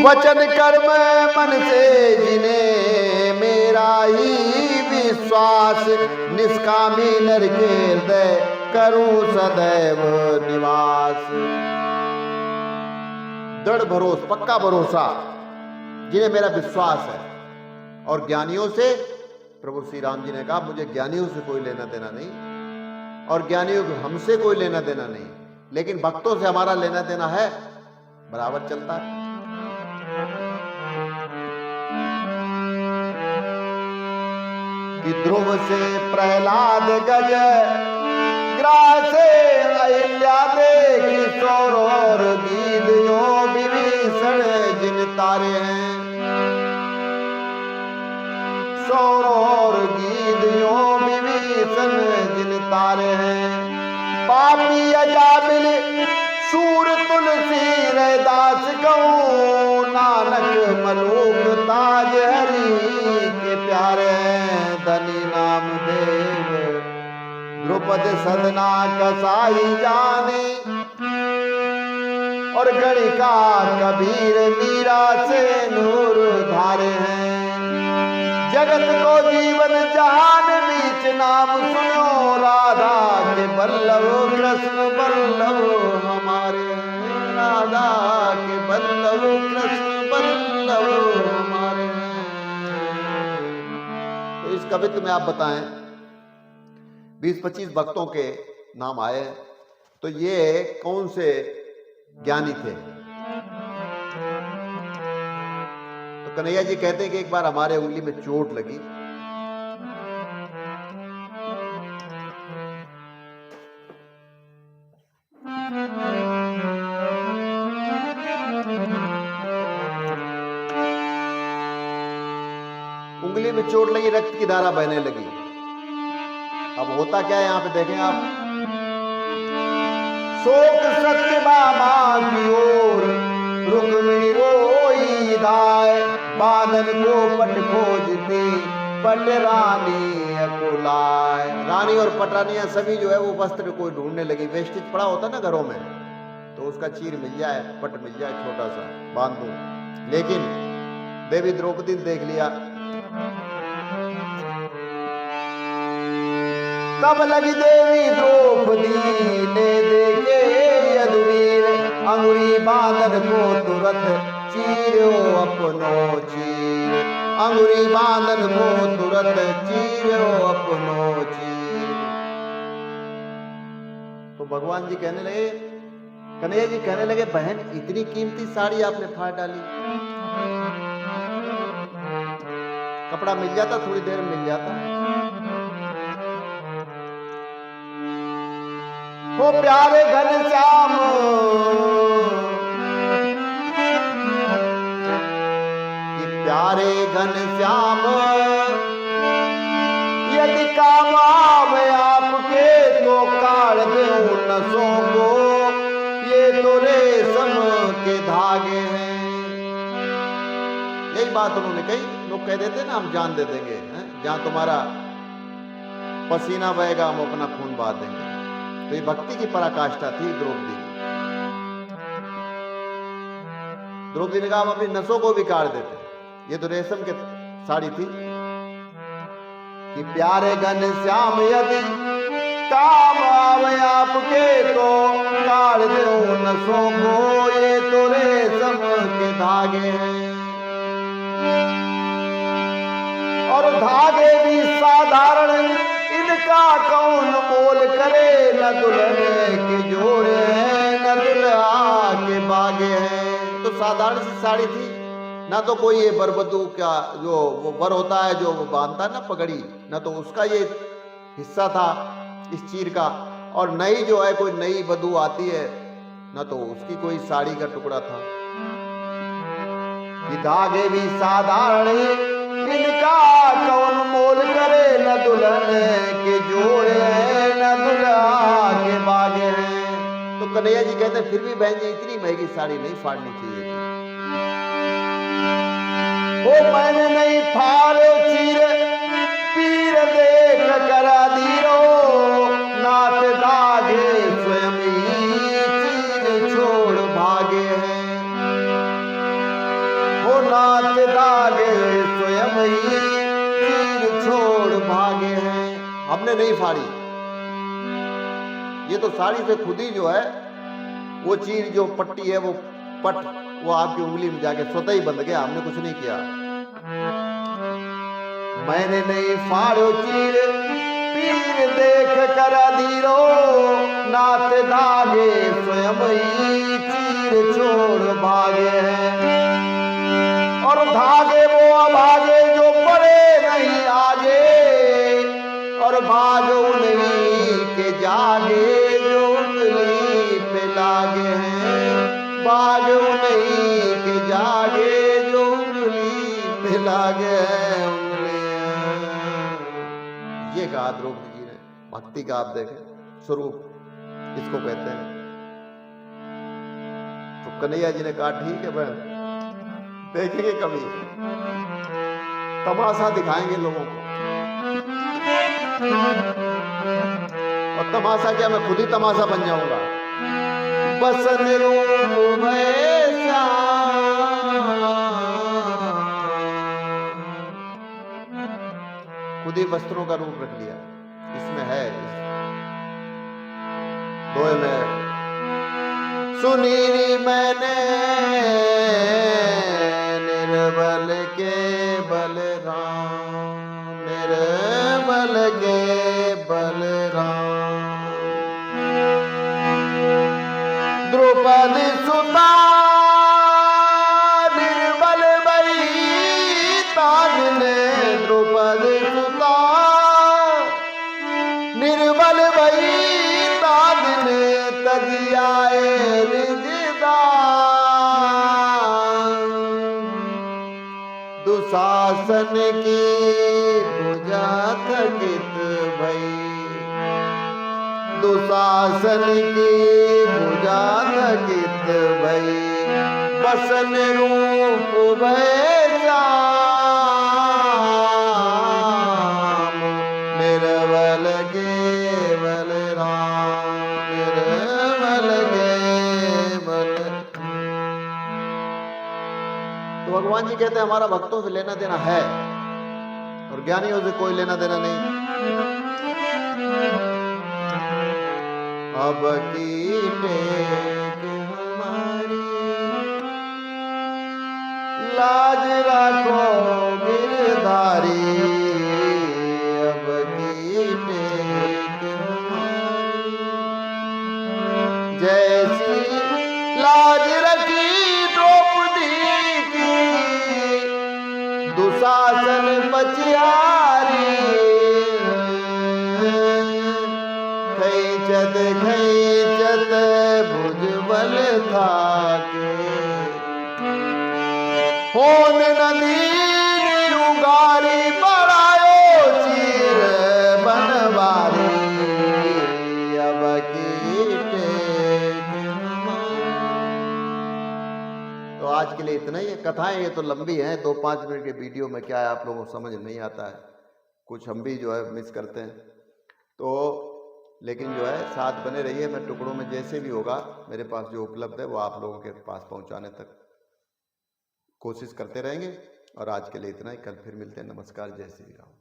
वचन कर्म मन से जिने मेरा ही विश्वास, निष्कामी नर के हृदय करूं सदैव निवास। दृढ़ भरोसा, पक्का भरोसा जिन्हें मेरा विश्वास है। और ज्ञानियों से, प्रभु श्री राम जी ने कहा मुझे ज्ञानियों से कोई लेना देना नहीं, और ज्ञानियों को हमसे कोई लेना देना नहीं, लेकिन भक्तों से हमारा लेना देना है, बराबर चलता है। कि ध्रुव से प्रहलाद गज, ग्राह से अहिल्या दे, किशोर और गीदयो विभीषण जिन तारे हैं। किशोर और गीदयो विभीषण जिन तारे हैं। पापी अजामिल सूर तुलसी रैदास कहूं, नानक मलूक ताज हरि के प्यारे हैं। धनी नाम देव द्रुपद सदना कसाई जाने, और गणिका कबीर मीरा से नूर धारे हैं। जगत को जीवन जहान बीच नाम सुनो, राधा के बल्लभ कृष्ण बल्लभ हमारे हैं। राधा के बल्लभ कृष्ण बल्लभ हमारे हैं। तो इस कवित्व में आप बताएं 20-25 भक्तों के नाम आए, तो ये कौन से ज्ञानी थे? तो कन्हैया जी कहते हैं कि एक बार हमारे उंगली में चोट लगी, उंगली में चोट लगी, रक्त की धारा बहने लगी। अब होता क्या है यहां पे देखें आप, शोक सत्यभामा की ओर रुक्मिणी रोई धाय, बादल को पट खोजती पट रानी अकुलाय। रानी और पटरानियां सभी जो है वो वस्त्र को ढूंढने लगी। वेस्टेज पड़ा होता ना घरों में, तो उसका चीर मिल जाए, पट मिल जाए, छोटा सा बांध दो। लेकिन देवी द्रौपदी ने देख लिया। तब लगी देवी द्रौपदी ने देखे यदुवीर, अंगुरी बांधन को तुरंत चीरो अपनो चीर। अंगुरी बांधन को तुरंत चीरो अपनो चीर। तो भगवान जी कहने लगे, कन्हैया जी कहने लगे, बहन इतनी कीमती साड़ी आपने फाड़ डाली। कपड़ा मिल जाता थोड़ी देर में मिल जाता। वो प्यारे घनश्याम कि प्यारे घनश्याम, यदि काम आवे आपके तो काट दूं नसों को, ये तो रेशम के धागे हैं। यही बात उन्होंने कही। लोग कह देते ना हम जान दे देंगे, जहां तुम्हारा पसीना बहेगा हम अपना खून बहा देंगे। तो ये भक्ति की पराकाष्ठा थी द्रौपदी की। द्रौपदी ने कहा हम अपनी नसों को भी काट देते। ये तो रेशम की साड़ी थी। कि प्यारे घनश्याम यदि काम आवे आपके तो काट दो नसों को, ये तो रेशम के धागे हैं। और धागे भी साधारण, इनका कौन मोल करे। न दुल्हन के जोड़े हैं, न दुल्हा के बागे हैं। तो साधारण सी साड़ी थी, ना तो कोई ये बरबदू का जो वो बर होता है जो वो बांधता है ना पगड़ी, ना तो उसका ये हिस्सा था इस चीर का, और नई जो है कोई नई बधू आती है ना तो उसकी कोई साड़ी का टुकड़ा था। कि धागे भी साधारण, इनका कौन मोल करे। न दुल्हन के जोड़े हैं, न दुल्हा के बागे हैं। तो कन्हैया जी कहते हैं फिर भी बहन जी इतनी महंगी साड़ी नहीं फाड़नी चाहिए थी। वो मैंने नहीं फाड़े चीर, पीर देख करा दीरो, नाथ दागे स्वयं ही चीर छोड़ भागे हैं। नाथ दागे स्वयं ही चीर छोड़ भागे हैं। हमने नहीं फाड़ी, ये तो साड़ी से खुद ही जो है वो चीर, जो पट्टी है वो पट, वो आपकी उंगली में जाके स्वतः ही बंध गया, हमने कुछ नहीं किया। मैंने नहीं फाड़ो चीर पीर देख कर अधीरो, नाथ दागे स्वयं ही चीर छोड़ भागे हैं। और धागे वो अभागे जो पड़े नहीं आगे, और भाग उन्हीं के जागे जो उंगली पे लागे हैं। भाग उन्हीं के जागे जो उंगली पे लागे हैं। ये कहा द्रौपदी जी ने, भक्ति का आप देखें स्वरूप इसको कहते हैं। तो कन्हैया जी ने कहा ठीक है बहन, देखेंगे कभी, तमाशा दिखाएंगे लोगों को। और तमाशा क्या, मैं खुद ही तमाशा बन जाऊंगा। बसन रूप वैसा खुद ही वस्त्रों का रूप रख लिया, इसमें है दोए में। सुनी मैंने निर्बल के बलराम, निर्बल के बलराम। द्रौपदी सुता निर्बल भई ताज ने, द्रौपदी सुता निर्बल भई ताज ने, तजियाए दुशासन की भुजा थकित भई, दुशासन की भुजा थकित भई। बसन रूप वैसा निर्बल के बलराम, निर्बल के बलराम। तो भगवान जी कहते हैं हमारा भक्तों से लेना देना है और ज्ञानियों से कोई लेना देना नहीं। अब की टेक हमारी लाज रखो गिरधारी, अब की टेक हमारी। जैसी लाज रखी द्रौपदी की, दुशासन बचियारी। खैचत खैचत भुजबल था के, होन नदी निरुगारी बढ़ायो चीर बनवारी। अब की टेक हमारी। तो आज के लिए इतना ही है। कथाएं ये तो लंबी हैं, 2-5 मिनट के वीडियो में क्या है आप लोगों को समझ नहीं आता है, कुछ हम भी जो है मिस करते हैं। तो लेकिन जो है साथ बने रहिए। मैं टुकड़ों में जैसे भी होगा मेरे पास जो उपलब्ध है वो आप लोगों के पास पहुंचाने तक कोशिश करते रहेंगे। और आज के लिए इतना ही, कल फिर मिलते हैं। नमस्कार, जय श्री राम।